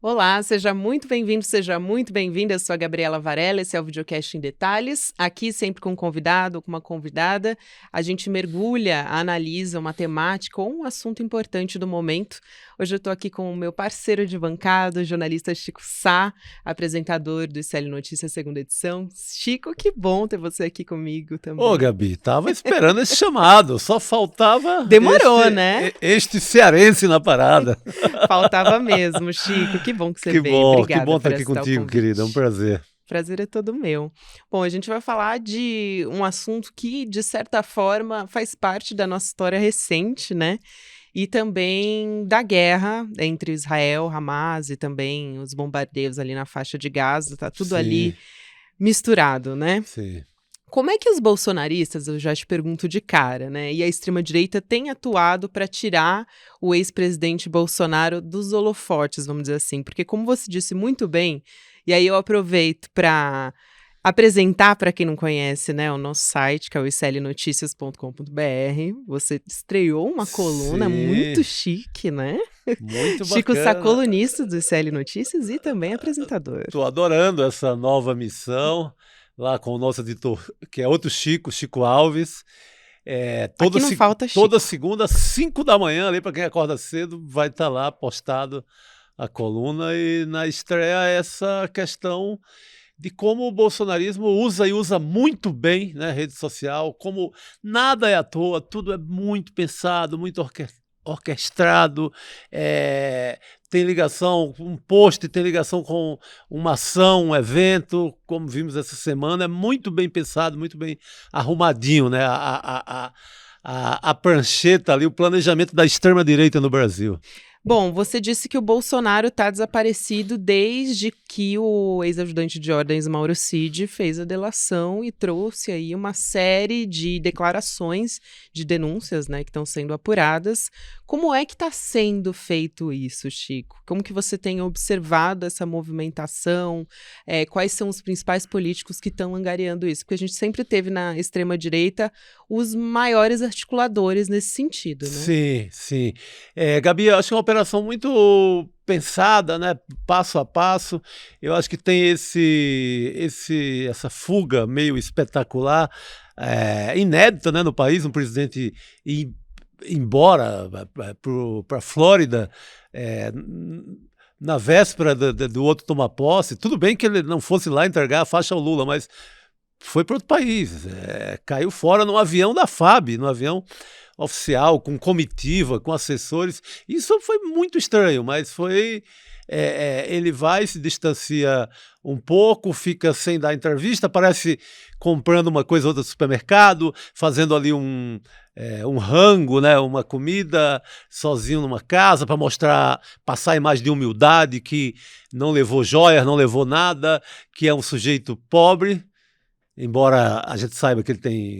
Olá, seja muito bem-vindo, seja muito bem-vinda. Eu sou a Gabriela Varela, esse é o Videocast em Detalhes. Aqui sempre com um convidado ou com uma convidada, a gente mergulha, analisa uma temática ou um assunto importante do momento. Hoje eu estou aqui com o meu parceiro de bancada, o jornalista Chico Sá, apresentador do ICL Notícias, segunda edição. Chico, que bom ter você aqui comigo também. Ô, Gabi, tava esperando esse chamado, só faltava Demorou, né? este cearense na parada. Faltava mesmo, Chico, que bom que você Que veio. bom, Obrigada que bom por estar aqui aceitar o contigo, convite. querida, é um prazer. Prazer é todo meu. Bom, a gente vai falar de um assunto que, de certa forma, faz parte da nossa história recente, né? E também da guerra entre Israel, Hamas e também os bombardeios ali na faixa de Gaza, tá tudo ali misturado, né? Sim. Como é que os bolsonaristas, eu já te pergunto de cara, né, e a extrema-direita tem atuado para tirar o ex-presidente Bolsonaro dos holofotes, vamos dizer assim? Porque, como você disse muito bem, e aí eu aproveito para apresentar para quem não conhece, né, o nosso site, que é o iclnoticias.com.br. Você estreou uma coluna muito chique, né? Muito Chico bacana. Sá, colunista do ICL Notícias e também apresentador. Estou adorando essa nova missão, lá com o nosso editor, que é outro Chico, Chico Alves. Aqui não falta Chico. Toda segunda, 5 da manhã, ali para quem acorda cedo, vai estar lá postado a coluna. E na estreia essa questão de como o bolsonarismo usa e usa muito bem, né, rede social, como nada é à toa, tudo é muito pensado, muito orquestrado, tem ligação com um post, tem ligação com uma ação, um evento, como vimos essa semana, é muito bem pensado, muito bem arrumadinho, né, a prancheta ali, o planejamento da extrema-direita no Brasil. Bom, você disse que o Bolsonaro está desaparecido desde que o ex-ajudante de ordens Mauro Cid fez a delação e trouxe aí uma série de declarações, de denúncias, né, que estão sendo apuradas. Como é que está sendo feito isso, Chico? Como que você tem observado essa movimentação? Quais são os principais políticos que estão angariando isso? Porque a gente sempre teve na extrema-direita os maiores articuladores nesse sentido, né? Sim, sim. Gabi, eu acho que é uma operação muito pensada, né, passo a passo. Eu acho que tem essa fuga meio espetacular, inédita, né, no país, um presidente ir embora para a Flórida, na véspera do outro tomar posse. Tudo bem que ele não fosse lá entregar a faixa ao Lula, mas foi para outro país, caiu fora num avião da FAB, num avião oficial, com comitiva, com assessores. Isso foi muito estranho, mas foi... ele vai, se distancia um pouco, fica sem dar entrevista, parece comprando uma coisa ou outra no supermercado, fazendo ali um rango, né, uma comida sozinho numa casa para mostrar, passar a imagem de humildade, que não levou joias, não levou nada, que é um sujeito pobre. Embora a gente saiba que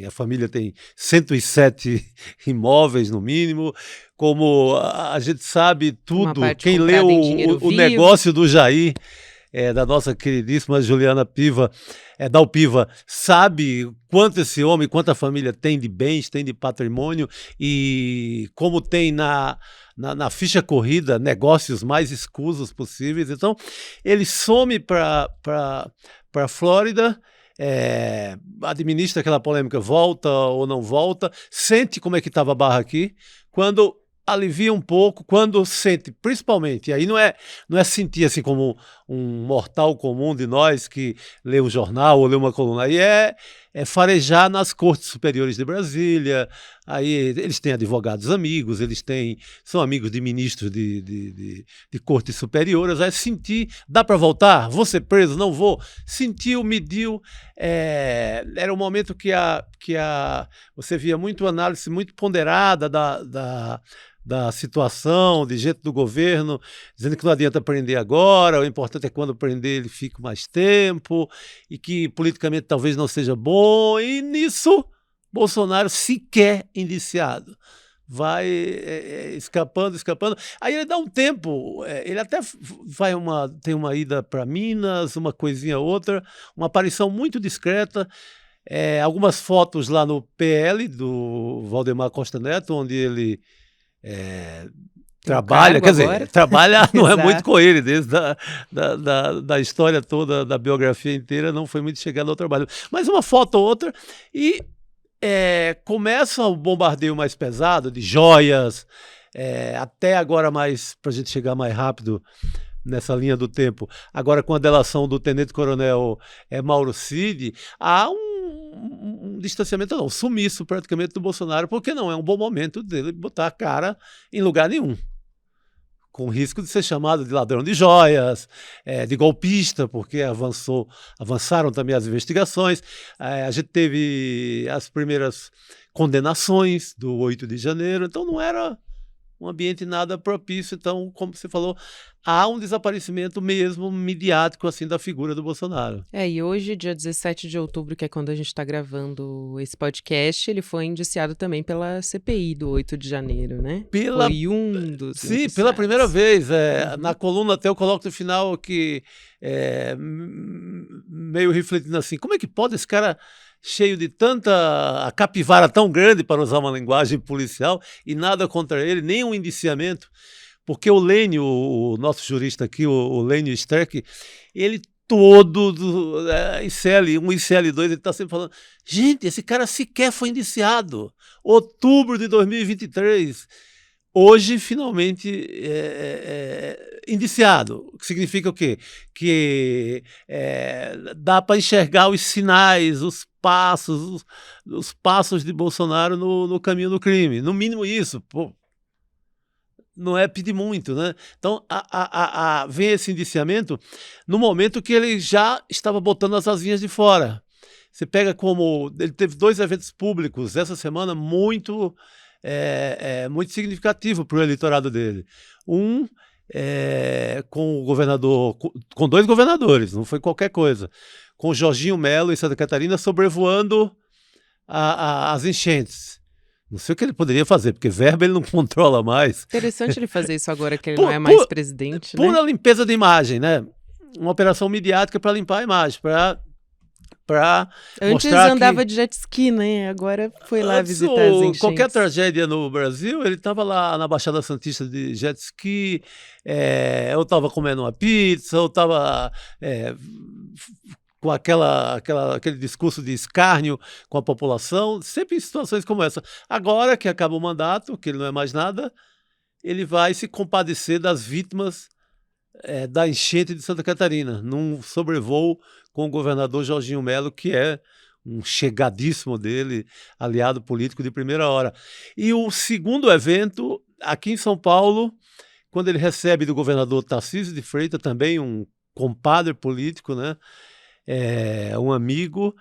a família tem 107 imóveis no mínimo, como a gente sabe tudo, quem leu o negócio do Jair, da nossa queridíssima Juliana Piva, Dal Piva, sabe quanto esse homem, quanta família tem de bens, tem de patrimônio, e como tem na ficha corrida negócios mais escusos possíveis. Então ele some para a Flórida, administra aquela polêmica, volta ou não volta, sente como é que estava a barra aqui, quando alivia um pouco, quando sente, principalmente, e aí não é sentir assim como um mortal comum de nós que lê um jornal ou lê uma coluna, aí é farejar nas cortes superiores de Brasília. Aí eles têm advogados amigos, são amigos de ministros de cortes superiores. Aí sentir, dá para voltar? Vou ser preso? Não vou? Sentiu, mediu. Era um momento que você via muito análise muito ponderada da situação, de gente do governo, dizendo que não adianta prender agora, o importante é que quando prender ele fique mais tempo, e que politicamente talvez não seja bom, e nisso Bolsonaro sequer indiciado. Vai escapando. Aí ele dá um tempo, ele até tem uma ida para Minas, uma coisinha outra, uma aparição muito discreta, algumas fotos lá no PL do Valdemar Costa Neto, onde ele Trabalha, quer agora. dizer, trabalha não é Exato. muito com ele, desde da história toda, da biografia inteira, não foi muito chegado ao trabalho. Mas uma foto ou outra, e começa o bombardeio mais pesado, de joias, até agora mais, para a gente chegar mais rápido nessa linha do tempo, agora com a delação do tenente-coronel Mauro Cid, há um distanciamento, não, um sumiço praticamente do Bolsonaro, porque não é um bom momento dele botar a cara em lugar nenhum, com risco de ser chamado de ladrão de joias, de golpista, porque avançaram também as investigações. A gente teve as primeiras condenações do 8 de janeiro, então não era um ambiente nada propício. Então, como você falou, há um desaparecimento mesmo midiático assim da figura do Bolsonaro. E hoje, dia 17 de outubro, que é quando a gente está gravando esse podcast, ele foi indiciado também pela CPI do 8 de janeiro, né? Foi um dos Sim, indiciados. pela primeira vez. Na coluna até eu coloco no final que, meio refletindo assim, como é que pode esse cara cheio de tanta capivara tão grande, para usar uma linguagem policial, e nada contra ele, nem um indiciamento, porque o Lênio, o nosso jurista aqui, o Lênio Streck, ele todo, ICL 1 e ICL 2, ele está sempre falando, gente, esse cara sequer foi indiciado, outubro de 2023, hoje finalmente indiciado, o que significa o quê? Que dá para enxergar os sinais, os passos de Bolsonaro no caminho do crime, no mínimo isso, pô. Não é pedir muito, né? Então, vem esse indiciamento no momento que ele já estava botando as asinhas de fora. Você pega como... Ele teve 2 eventos públicos essa semana muito significativo para o eleitorado dele. Um com o governador, com 2 governadores, não foi qualquer coisa. Com o Jorginho Melo em Santa Catarina sobrevoando as enchentes. Não sei o que ele poderia fazer, porque verba ele não controla mais. Interessante ele fazer isso agora que ele não é mais presidente, pura né? limpeza de imagem, né? Uma operação midiática para limpar a imagem, para Antes andava de jet ski, né? Agora foi lá visitar as enchentes. Qualquer tragédia no Brasil, ele estava lá na Baixada Santista de jet ski, ou estava comendo uma pizza, ou estava com aquele discurso de escárnio com a população, sempre em situações como essa. Agora que acaba o mandato, que ele não é mais nada, ele vai se compadecer das vítimas da enchente de Santa Catarina, num sobrevoo com o governador Jorginho Melo, que é um chegadíssimo dele, aliado político de primeira hora. E o segundo evento, aqui em São Paulo, quando ele recebe do governador Tarcísio de Freitas, também um compadre político, né? Um amigo,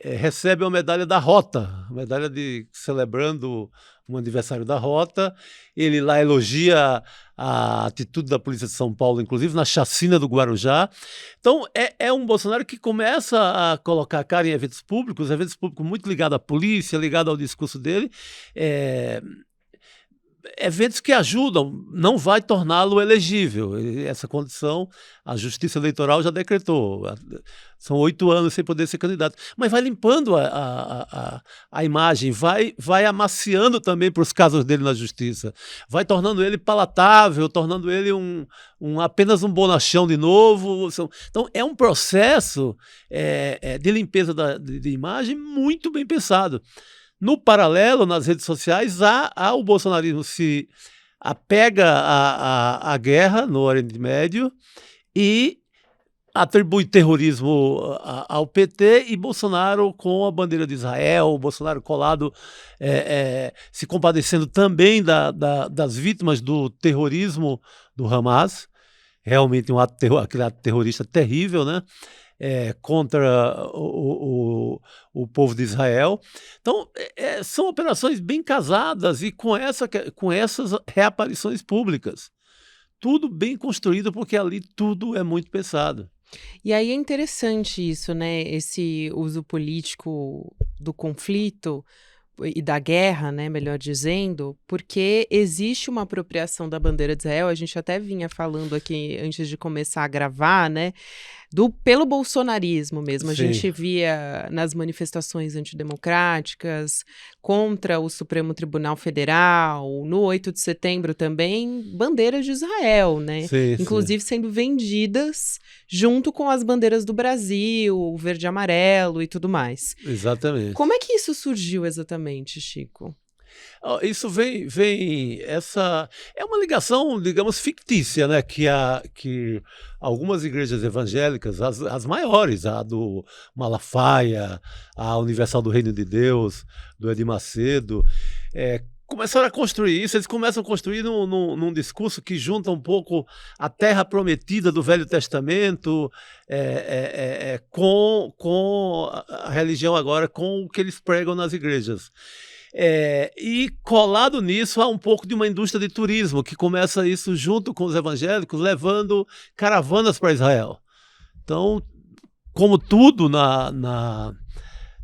recebe uma medalha da Rota, medalha celebrando um aniversário da Rota. Ele lá elogia a atitude da Polícia de São Paulo, inclusive na chacina do Guarujá. Então, é um Bolsonaro que começa a colocar a cara em eventos públicos muito ligados à polícia, ligados ao discurso dele, eventos que ajudam, não vai torná-lo elegível. Essa condição a Justiça Eleitoral já decretou. São 8 anos sem poder ser candidato. Mas vai limpando a imagem, vai amaciando também para os casos dele na Justiça. Vai tornando ele palatável, tornando ele apenas um bonachão de novo. Então, é um processo de limpeza de imagem muito bem pensado. No paralelo, nas redes sociais, o bolsonarismo se apega à guerra no Oriente Médio e atribui terrorismo ao PT, e Bolsonaro com a bandeira de Israel, Bolsonaro colado, se compadecendo também das vítimas do terrorismo do Hamas, realmente aquele ato terrorista terrível, né? Contra o povo de Israel. Então, são operações bem casadas e com essas reaparições públicas. Tudo bem construído, porque ali tudo é muito pensado. E aí é interessante isso, né? Esse uso político do conflito e da guerra, né, melhor dizendo, porque existe uma apropriação da bandeira de Israel. A gente até vinha falando aqui antes de começar a gravar, né? pelo bolsonarismo mesmo. A Sim. gente via nas manifestações antidemocráticas, contra o Supremo Tribunal Federal, no 8 de setembro também, bandeiras de Israel, né? Sim, Inclusive sendo vendidas junto com as bandeiras do Brasil, o verde e amarelo e tudo mais. Exatamente. Como é que isso surgiu exatamente, Chico? Isso essa é uma ligação, digamos, fictícia, né? Que algumas igrejas evangélicas, as maiores, a do Malafaia, a Universal do Reino de Deus, do Edir Macedo, começaram a construir isso. Eles começam a construir num discurso que junta um pouco a terra prometida do Velho Testamento com a religião agora, com o que eles pregam nas igrejas. E colado nisso há um pouco de uma indústria de turismo que começa isso junto com os evangélicos, levando caravanas para Israel. Então, como tudo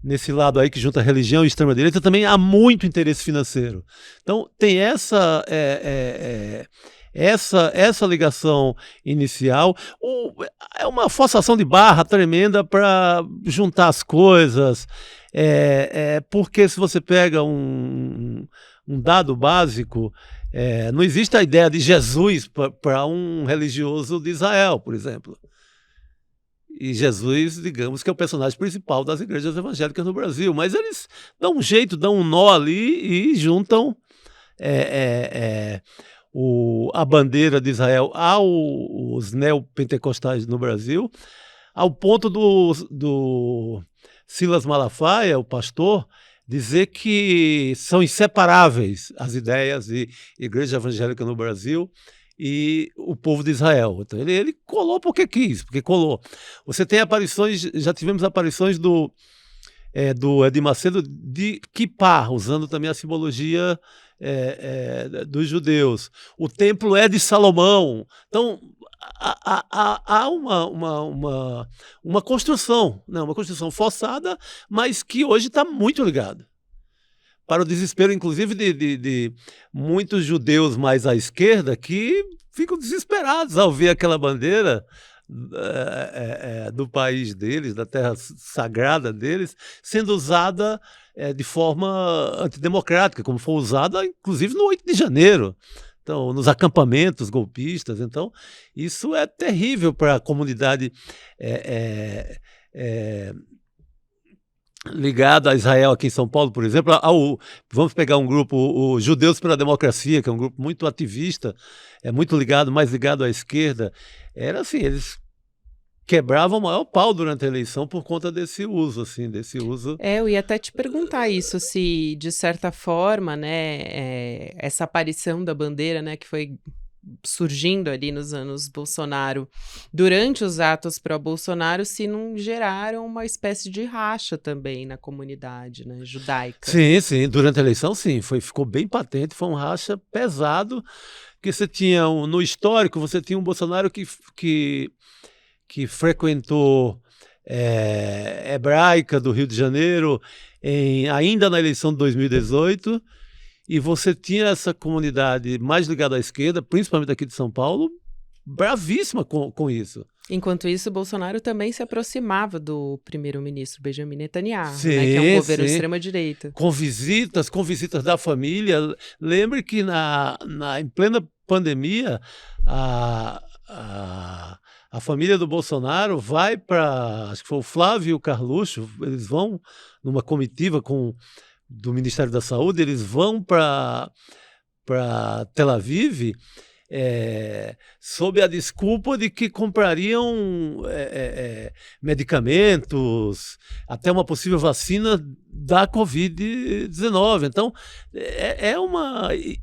nesse lado aí que junta religião e extrema-direita, também há muito interesse financeiro. Então, tem essa ligação inicial. É uma forçação de barra tremenda para juntar as coisas. Porque se você pega um dado básico, não existe a ideia de Jesus para um religioso de Israel, por exemplo. E Jesus, digamos que é o personagem principal das igrejas evangélicas no Brasil, mas eles dão um jeito, dão um nó ali e juntam a bandeira de Israel aos neopentecostais no Brasil, ao ponto do Silas Malafaia, o pastor, dizer que são inseparáveis as ideias de igreja evangélica no Brasil e o povo de Israel. Então ele colou porque quis, porque colou. Você tem aparições, já tivemos aparições do Edir Macedo de Kippá, usando também a simbologia dos judeus. O templo é de Salomão. Então há uma construção, né? Uma construção forçada, mas que hoje está muito ligada. Para o desespero, inclusive, de muitos judeus mais à esquerda que ficam desesperados ao ver aquela bandeira do país deles, da terra sagrada deles, sendo usada de forma antidemocrática, como foi usada, inclusive, no 8 de janeiro. Então, nos acampamentos golpistas. Então, isso é terrível para a comunidade ligada a Israel aqui em São Paulo, por exemplo. Vamos pegar um grupo, o Judeus pela Democracia, que é um grupo muito ativista, muito ligado, mais ligado à esquerda. Era assim, eles quebravam o maior pau durante a eleição por conta desse uso. Eu ia até te perguntar isso, se de certa forma, né, essa aparição da bandeira, né, que foi surgindo ali nos anos Bolsonaro, durante os atos pró-Bolsonaro, se não geraram uma espécie de racha também na comunidade, né, judaica. Sim, durante a eleição sim, ficou bem patente, foi um racha pesado, porque você tinha, no histórico, você tinha um Bolsonaro que frequentou Hebraica do Rio de Janeiro, ainda na eleição de 2018, e você tinha essa comunidade mais ligada à esquerda, principalmente aqui de São Paulo, bravíssima com isso. Enquanto isso, Bolsonaro também se aproximava do primeiro-ministro Benjamin Netanyahu, Sim, né, que é um governo de extrema-direita. Com visitas da família. Lembre que em plena pandemia, a família do Bolsonaro vai para, acho que foi o Flávio e o Carluxo, eles vão numa comitiva do Ministério da Saúde, eles vão para Tel Aviv sob a desculpa de que comprariam medicamentos, até uma possível vacina da Covid-19. Então,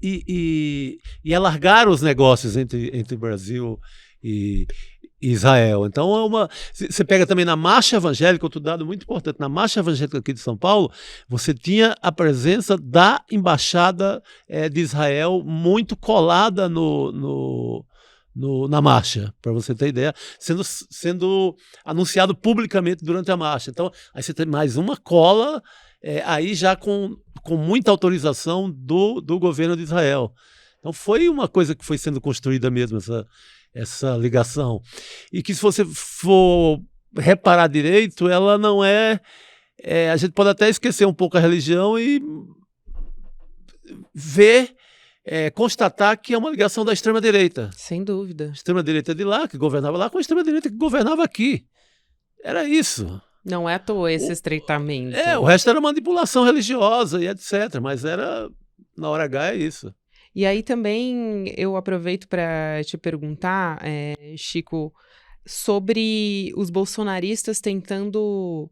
e alargar os negócios entre Brasil e Israel. Então, você pega também na Marcha Evangélica, outro dado muito importante, na Marcha Evangélica aqui de São Paulo, você tinha a presença da Embaixada de Israel muito colada na marcha, para você ter ideia, sendo anunciado publicamente durante a marcha. Então, aí você tem mais uma cola, aí já com muita autorização do governo de Israel. Então, foi uma coisa que foi sendo construída mesmo, essa ligação. E que se você for reparar direito, ela não a gente pode até esquecer um pouco a religião e ver, constatar que é uma ligação da extrema-direita. Sem dúvida. Extrema-direita de lá, que governava lá, com a extrema-direita que governava aqui. Era isso. Não é à toa esse estreitamento. O resto era manipulação religiosa e etc. Mas era, na hora H, é isso. E aí também eu aproveito para te perguntar, Chico, sobre os bolsonaristas tentando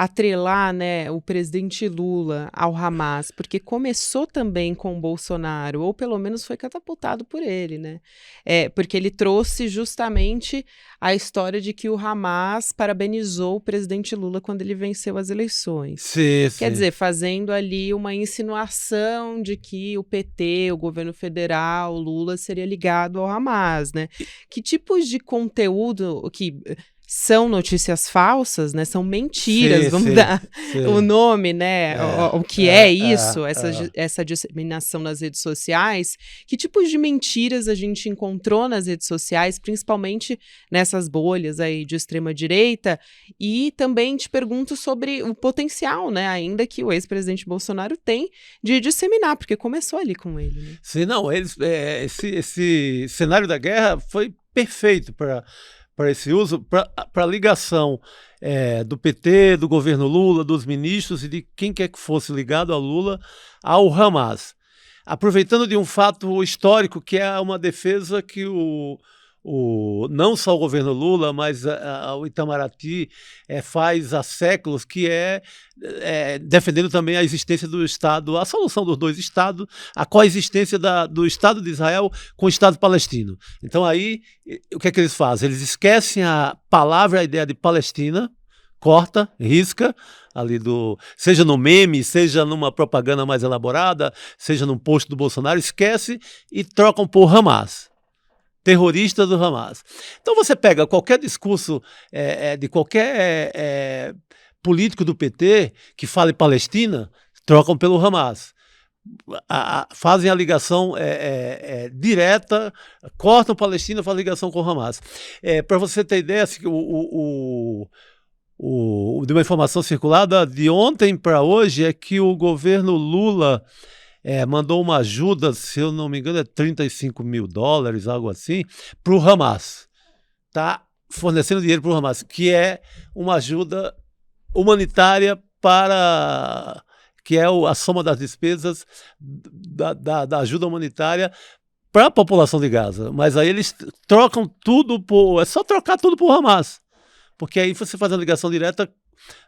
atrelar, né, o presidente Lula ao Hamas, porque começou também com o Bolsonaro, ou pelo menos foi catapultado por ele, né? Porque ele trouxe justamente a história de que o Hamas parabenizou o presidente Lula quando ele venceu as eleições. Sim, Quer dizer, fazendo ali uma insinuação de que o PT, o governo federal, o Lula seria ligado ao Hamas, né? Que tipos de conteúdo que são notícias falsas, né? São mentiras, vamos dar o nome, né? O que é isso, essa disseminação nas redes sociais. Que tipos de mentiras a gente encontrou nas redes sociais, principalmente nessas bolhas aí de extrema-direita? E também te pergunto sobre o potencial, né? Ainda que o ex-presidente Bolsonaro tem de disseminar, porque começou ali com ele, né? Sim, não, esse cenário da guerra foi perfeito para esse uso, para a ligação do PT, do governo Lula, dos ministros e de quem quer que fosse ligado a Lula ao Hamas. Aproveitando de um fato histórico, que é uma defesa que não só o governo Lula, mas o Itamaraty faz há séculos, que defendendo também a existência do Estado, a solução dos dois Estados, a coexistência do Estado de Israel com o Estado palestino. Então aí, o que é que eles fazem? Eles esquecem a palavra, a ideia de Palestina, corta, risca, ali seja no meme, seja numa propaganda mais elaborada, seja num post do Bolsonaro, esquece e trocam por Hamas. Terrorista do Hamas. Então você pega qualquer discurso de qualquer político do PT que fale Palestina, trocam pelo Hamas. Fazem a ligação direta, cortam Palestina, fazem ligação com o Hamas. Para você ter ideia, assim, de uma informação circulada de ontem para hoje é que o governo Lula mandou uma ajuda, se eu não me engano, $35 mil, algo assim, para o Hamas. Está fornecendo dinheiro para o Hamas, que é uma ajuda humanitária que é a soma das despesas da ajuda humanitária para a população de Gaza. Mas aí eles trocam tudo é só trocar tudo por Hamas. Porque aí você faz a ligação direta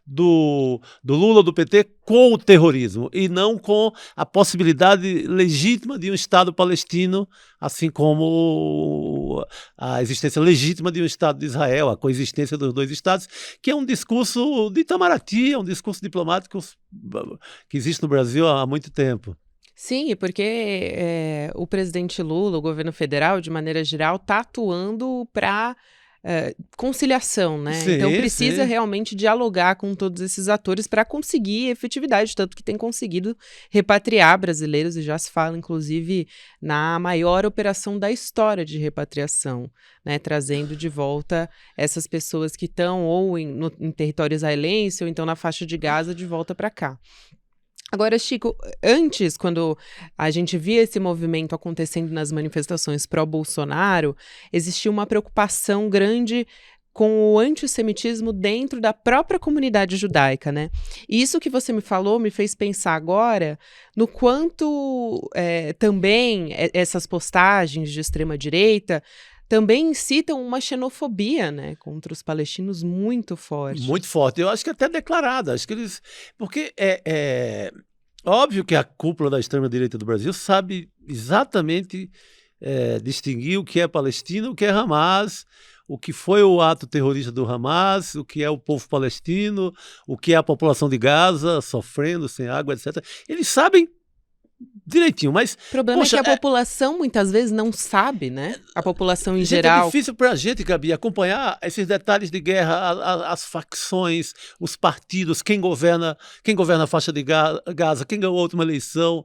do Lula, do PT, com o terrorismo, e não com a possibilidade legítima de um Estado palestino, assim como a existência legítima de um Estado de Israel, a coexistência dos dois Estados, que é um discurso de Itamaraty, é um discurso diplomático que existe no Brasil há muito tempo. Sim, porque o presidente Lula, o governo federal, de maneira geral, está atuando para conciliação, né? Sim, então precisa sim. realmente dialogar com todos esses atores para conseguir efetividade, tanto que tem conseguido repatriar brasileiros e já se fala, inclusive, na maior operação da história de repatriação, né? Trazendo de volta essas pessoas que estão ou em território israelense ou então na faixa de Gaza de volta para cá. Agora, Chico, antes, quando a gente via esse movimento acontecendo nas manifestações pró-Bolsonaro, existia uma preocupação grande com o antissemitismo dentro da própria comunidade judaica, né? E isso que você me falou me fez pensar agora no quanto também essas postagens de extrema-direita também incitam uma xenofobia, né, contra os palestinos muito forte. Muito forte. Eu acho que até declarada. Acho que eles... Porque óbvio que a cúpula da extrema-direita do Brasil sabe exatamente distinguir o que é Palestina, o que é Hamas, o que foi o ato terrorista do Hamas, o que é o povo palestino, o que é a população de Gaza sofrendo sem água, etc. Eles sabem direitinho, mas... O problema é que a população muitas vezes não sabe, né? A população em geral. É difícil para a gente, Gabi, acompanhar esses detalhes de guerra, as facções, os partidos, quem governa a faixa de Gaza, quem ganhou a última eleição.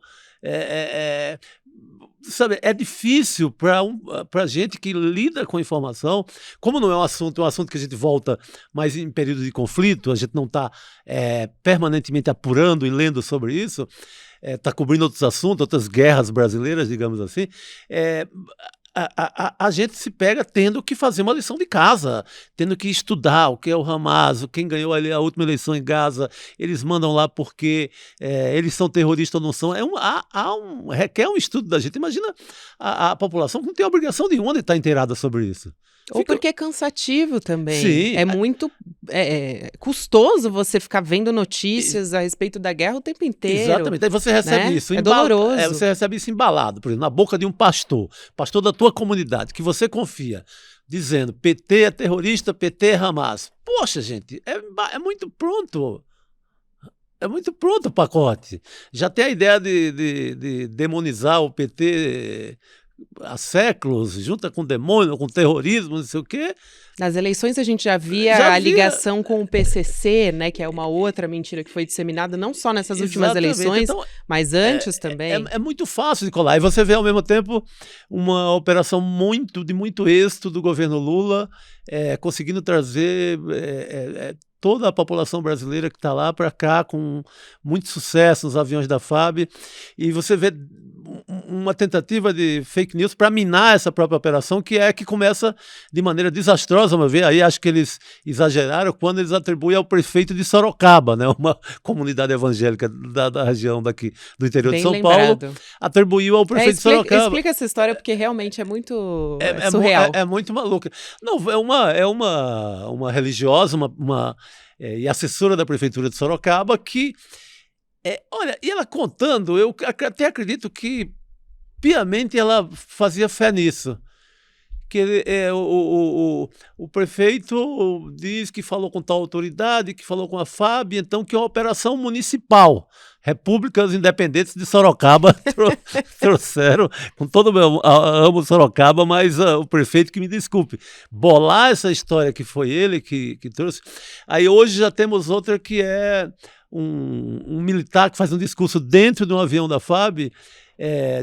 sabe, é difícil para gente que lida com informação, como não é um assunto que a gente volta mais em período de conflito, a gente não está permanentemente apurando e lendo sobre isso, está cobrindo outros assuntos, outras guerras brasileiras, digamos assim, a gente se pega tendo que fazer uma lição de casa, tendo que estudar o que é o Hamas, quem ganhou ali a última eleição em Gaza, eles mandam lá porque eles são terroristas ou não são. Requer um estudo da gente. Imagina a população que não tem obrigação nenhuma de estar inteirada sobre isso. Ou porque é cansativo também. Sim. É muito custoso você ficar vendo notícias a respeito da guerra o tempo inteiro. Exatamente. Aí você recebe isso. É doloroso. Você recebe isso embalado, por exemplo, na boca de um pastor da tua comunidade, que você confia, dizendo PT é terrorista, PT é Hamas. Poxa, gente, é muito pronto. É muito pronto o pacote. Já tem a ideia de demonizar o PT há séculos, junta com demônio, com terrorismo, não sei o quê. Nas eleições a gente já via a ligação com o PCC, né, que é uma outra mentira que foi disseminada não só nessas últimas eleições, então, mas antes também. É muito fácil de colar. E você vê ao mesmo tempo uma operação de muito êxito do governo Lula, conseguindo trazer toda a população brasileira que está lá para cá com muito sucesso nos aviões da FAB. E você vê uma tentativa de fake news para minar essa própria operação, que começa de maneira desastrosa, uma vez. Aí acho que eles exageraram quando eles atribuem ao prefeito de Sorocaba, né, uma comunidade evangélica da região daqui do interior Bem de São lembrado. Paulo, atribuiu ao prefeito de Sorocaba. Explica essa história, porque realmente é muito surreal. É muito maluca. Não, é uma religiosa, e assessora da prefeitura de Sorocaba que olha, e ela contando, eu até acredito que piamente ela fazia fé nisso. Que o prefeito diz que falou com tal autoridade, que falou com a FAB, então que é uma operação municipal. Repúblicas Independentes de Sorocaba trouxeram, com todo o meu amo Sorocaba, mas o prefeito que me desculpe. Bolar essa história que foi ele que trouxe. Aí hoje já temos outra que é um militar que faz um discurso dentro de um avião da FAB,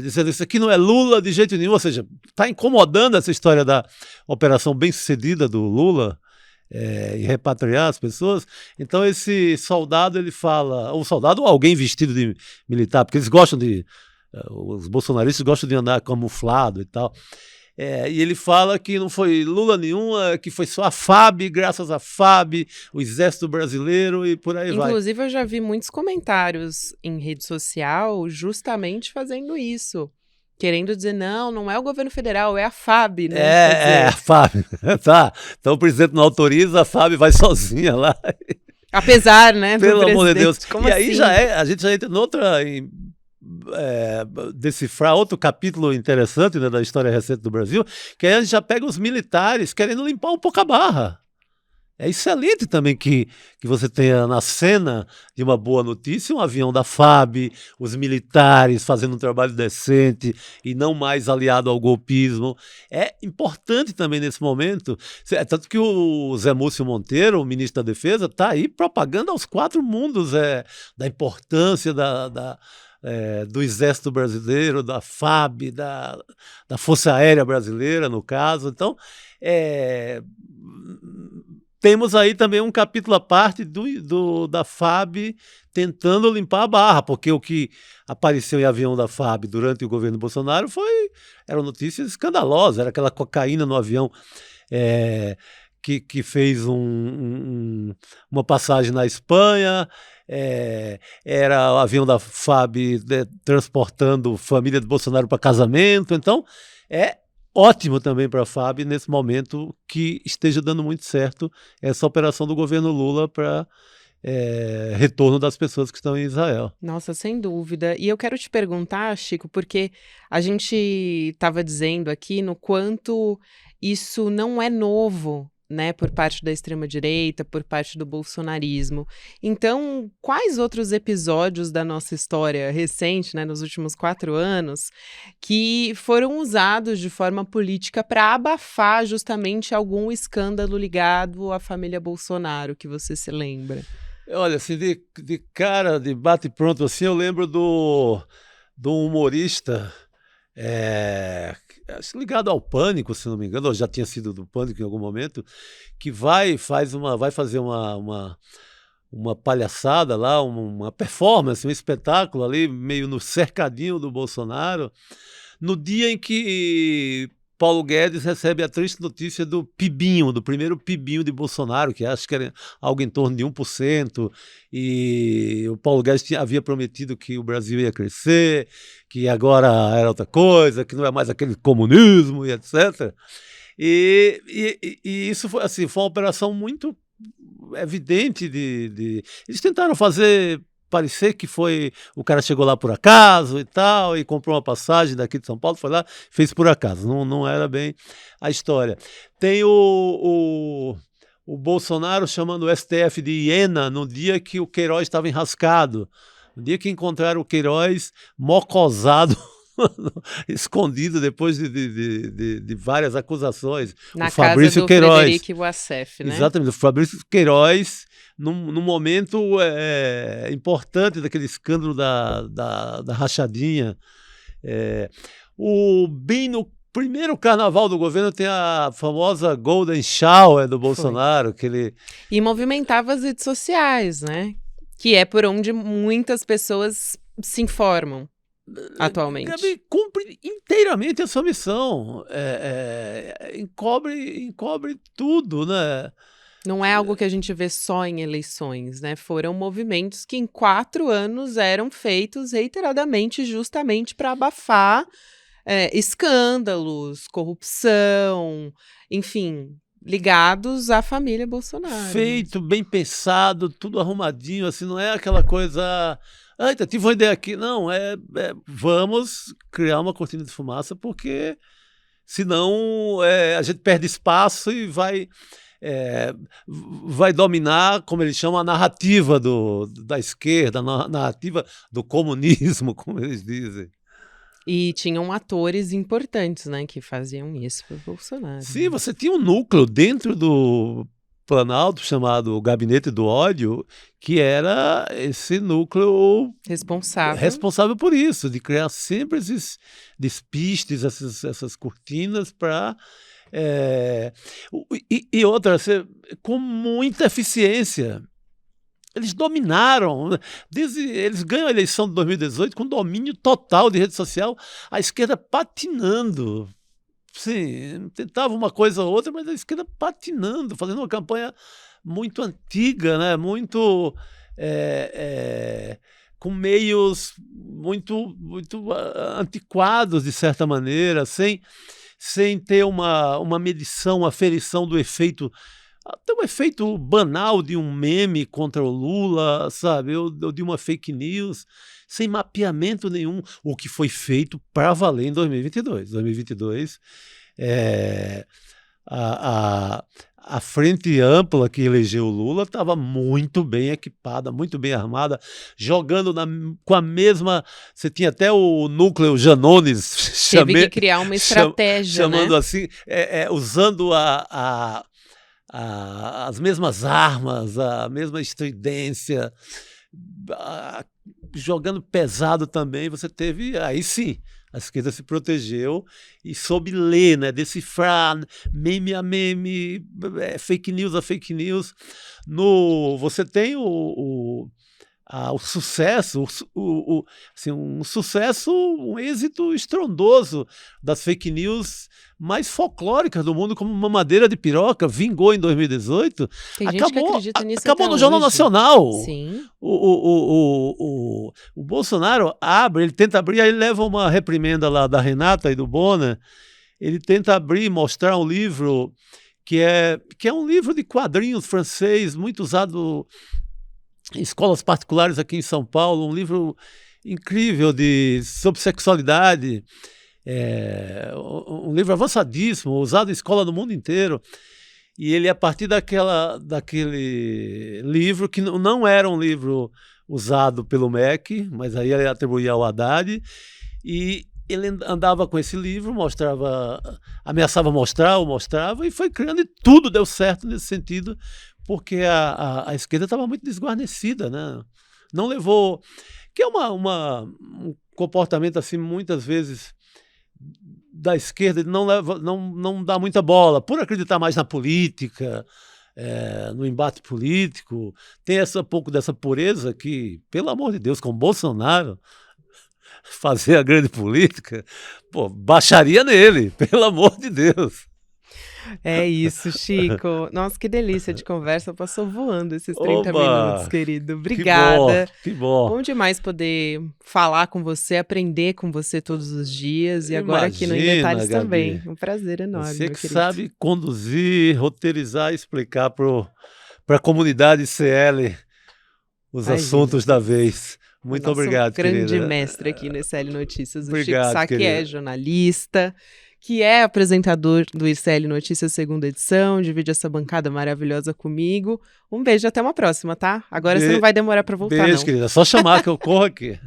dizendo isso aqui não é Lula de jeito nenhum, ou seja, está incomodando essa história da operação bem-sucedida do Lula em repatriar as pessoas. Então esse soldado, ele fala, ou soldado ou alguém vestido de militar, porque eles gostam os bolsonaristas gostam de andar camuflado e tal. E ele fala que não foi Lula nenhum, que foi só a FAB, graças à FAB, o Exército Brasileiro e por aí vai. Inclusive, eu já vi muitos comentários em rede social justamente fazendo isso. Querendo dizer, não é o governo federal, é a FAB, né? A FAB. Tá. Então o presidente não autoriza, a FAB vai sozinha lá. Apesar, né? Pelo amor de Deus. Como e assim? aí a gente já entra decifrar outro capítulo interessante, né, da história recente do Brasil, que aí a gente já pega os militares querendo limpar um pouco a barra. É excelente também que você tenha na cena de uma boa notícia um avião da FAB, os militares fazendo um trabalho decente e não mais aliado ao golpismo. É importante também nesse momento, tanto que o Zé Múcio Monteiro, o ministro da Defesa, está aí propagando aos quatro mundos da importância do Exército Brasileiro, da FAB, da Força Aérea Brasileira, no caso. Então, temos aí também um capítulo à parte da FAB tentando limpar a barra, porque o que apareceu em avião da FAB durante o governo Bolsonaro eram notícias escandalosas, era aquela cocaína no avião que fez uma passagem na Espanha, era o avião da FAB transportando família de Bolsonaro para casamento. Então, ótimo também para a FAB nesse momento que esteja dando muito certo essa operação do governo Lula para retorno das pessoas que estão em Israel. Nossa, sem dúvida. E eu quero te perguntar, Chico, porque a gente estava dizendo aqui no quanto isso não é novo, né, por parte da extrema-direita, por parte do bolsonarismo. Então, quais outros episódios da nossa história recente, né, nos últimos 4 anos, que foram usados de forma política para abafar justamente algum escândalo ligado à família Bolsonaro, que você se lembra? Olha, assim, de cara, de bate-pronto, assim, eu lembro do humorista acho ligado ao Pânico, se não me engano, ou já tinha sido do Pânico em algum momento, que vai fazer uma palhaçada lá, uma performance, um espetáculo ali, meio no cercadinho do Bolsonaro, no dia em que Paulo Guedes recebe a triste notícia do PIBinho, do primeiro PIBinho de Bolsonaro, que acho que era algo em torno de 1%, e o Paulo Guedes havia prometido que o Brasil ia crescer, que agora era outra coisa, que não é mais aquele comunismo e etc. E isso foi, assim, foi uma operação muito evidente Eles tentaram fazer parecer que foi o cara chegou lá por acaso e tal, e comprou uma passagem daqui de São Paulo, foi lá, fez por acaso. Não era bem a história. Tem o Bolsonaro chamando o STF de hiena no dia que o Queiroz estava enrascado. No dia que encontraram o Queiroz mocosado, escondido depois de várias acusações. Na o Fabrício casa do Queiroz. Frederico Wassef, né? Exatamente, o Fabrício Queiroz, num momento importante daquele escândalo da rachadinha. Bem no primeiro carnaval do governo tem a famosa Golden Shower do Bolsonaro. E movimentava as redes sociais, né? Que é por onde muitas pessoas se informam atualmente. Gabi cumpre inteiramente a sua missão. Encobre tudo, né? Não é algo que a gente vê só em eleições, né? Foram movimentos que em 4 anos eram feitos reiteradamente justamente para abafar escândalos, corrupção, enfim, ligados à família Bolsonaro. Feito, bem pensado, tudo arrumadinho, assim, não é aquela coisa... tive uma ideia aqui. Não, vamos criar uma cortina de fumaça, porque senão a gente perde espaço e vai dominar, como eles chamam, a narrativa da esquerda, a narrativa do comunismo, como eles dizem. E tinham atores importantes, né, que faziam isso para o Bolsonaro. Sim, você tinha um núcleo dentro do Planalto chamado Gabinete do Ódio, que era esse núcleo responsável por isso, de criar sempre esses despistes, essas cortinas para... E outra, com muita eficiência. Eles dominaram, eles ganham a eleição de 2018 com domínio total de rede social, a esquerda patinando. Sim, tentava uma coisa ou outra, mas a esquerda patinando, fazendo uma campanha muito antiga, né? Muito com meios muito antiquados, de certa maneira, sem ter uma medição, uma aferição do efeito, até um efeito banal de um meme contra o Lula, sabe? Ou de uma fake news, sem mapeamento nenhum, o que foi feito para valer em 2022. 2022, a frente ampla que elegeu o Lula estava muito bem equipada, muito bem armada, jogando com a mesma... Você tinha até o núcleo Janones... Teve que criar uma estratégia, chamando né? assim, usando as mesmas armas, a mesma estridência, jogando pesado também. Você teve, aí sim, a esquerda se protegeu e soube ler, né, decifrar meme a meme, fake news a fake news. Você tem o sucesso, assim, um sucesso, um êxito estrondoso das fake news mais folclóricas do mundo, como Mamadeira de Piroca, vingou em 2018. Tem gente que acredita nisso acabou até no Jornal hoje. Nacional. Sim. O Bolsonaro ele tenta abrir, aí ele leva uma reprimenda lá da Renata e do Bonner. Ele tenta abrir e mostrar um livro que é um livro de quadrinhos francês, muito usado em escolas particulares aqui em São Paulo, um livro incrível sobre sexualidade, um livro avançadíssimo, usado em escola no mundo inteiro. E ele, a partir daquele livro, que não era um livro usado pelo MEC, mas aí ele atribuía ao Haddad, e ele andava com esse livro, ameaçava mostrar, ou mostrava, e foi criando, e tudo deu certo nesse sentido, porque a esquerda estava muito desguarnecida, né? Não levou... Que é um comportamento, assim, muitas vezes da esquerda ele não dá muita bola, por acreditar mais na política, no embate político. Tem pouco dessa pureza que, pelo amor de Deus, com Bolsonaro fazer a grande política, pô, baixaria nele, pelo amor de Deus. É isso, Chico. Nossa, que delícia de conversa. Passou voando esses 30 minutos, querido. Obrigada. Que bom. Bom demais poder falar com você, aprender com você todos os dias. E agora aqui no Em Detalhes Gabi, também. Um prazer enorme, você que querido. sabe conduzir, roteirizar e explicar para a comunidade CL os assuntos da vez. Muito obrigado, grande querida. Mestre aqui no ICL Notícias. Obrigado, o Chico Sá, que querida. é jornalista, que é apresentador do ICL Notícias segunda edição, divide essa bancada maravilhosa comigo. Um beijo, até uma próxima, tá? Agora você não vai demorar para voltar, beijo, não. Querida, só chamar que eu corro aqui.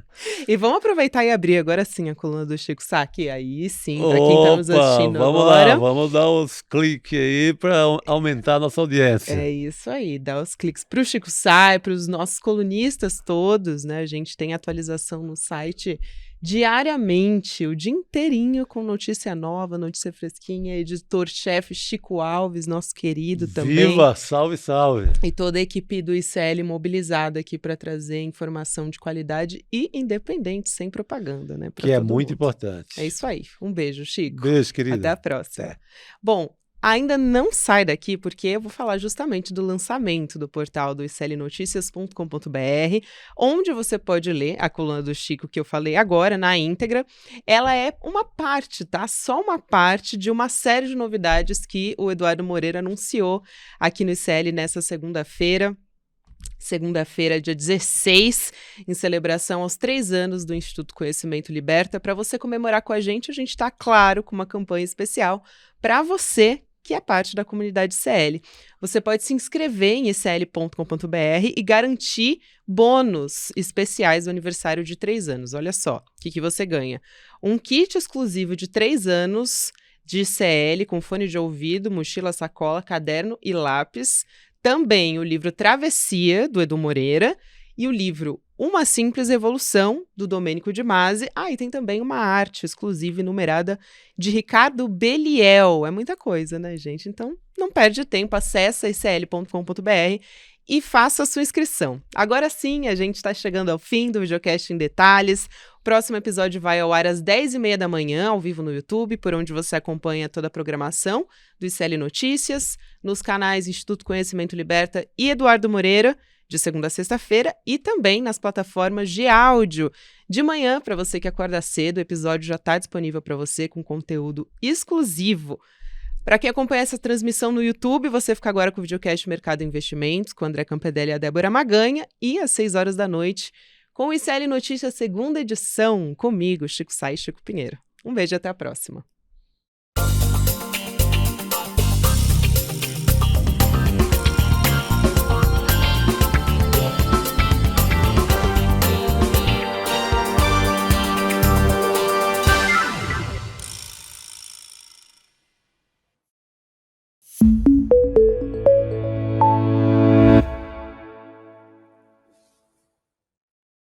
E vamos aproveitar e abrir agora sim a coluna do Chico Sá, que aí sim, para quem tá nos assistindo vamos agora. Lá, vamos dar os cliques aí para aumentar a nossa audiência. É isso aí, dá os cliques pro Chico Sá e pros nossos colunistas todos, né? A gente tem atualização no site diariamente, o dia inteirinho com notícia nova, notícia fresquinha, editor-chefe Chico Alves, nosso querido também. Viva, salve, salve. E toda a equipe do ICL mobilizada aqui para trazer informação de qualidade e independente, sem propaganda, né? Que é muito importante. É isso aí. Um beijo, Chico. Beijo, querida. Até a próxima. Bom, ainda não sai daqui porque eu vou falar justamente do lançamento do portal do iclnoticias.com.br, onde você pode ler a coluna do Chico que eu falei agora na íntegra. Ela é uma parte, tá? Só uma parte de uma série de novidades que o Eduardo Moreira anunciou aqui no ICL nessa segunda-feira. Segunda-feira, dia 16, em celebração aos 3 anos do Instituto Conhecimento Liberta. Para você comemorar com a gente está, claro, com uma campanha especial para você que é parte da comunidade CL. Você pode se inscrever em icl.com.br e garantir bônus especiais do aniversário de 3 anos. Olha só, o que você ganha? Um kit exclusivo de 3 anos de CL com fone de ouvido, mochila, sacola, caderno e lápis. Também o livro Travessia, do Edu Moreira, e o livro Uma Simples Evolução, do Domênico de Masi. E tem também uma arte exclusiva e numerada de Ricardo Beliel. É muita coisa, né, gente? Então, não perde tempo, acessa icl.com.br e faça a sua inscrição. Agora sim, a gente está chegando ao fim do Videocast em Detalhes. O próximo episódio vai ao ar às 10h30 da manhã, ao vivo no YouTube, por onde você acompanha toda a programação do ICL Notícias, nos canais Instituto Conhecimento Liberta e Eduardo Moreira, de segunda a sexta-feira, e também nas plataformas de áudio. De manhã, para você que acorda cedo, o episódio já está disponível para você com conteúdo exclusivo. Para quem acompanha essa transmissão no YouTube, você fica agora com o Videocast Mercado e Investimentos, com o André Campedelli e a Débora Maganha, e às 6 horas da noite, com o ICL Notícias segunda edição, comigo, Chico Sá e Chico Pinheiro. Um beijo e até a próxima.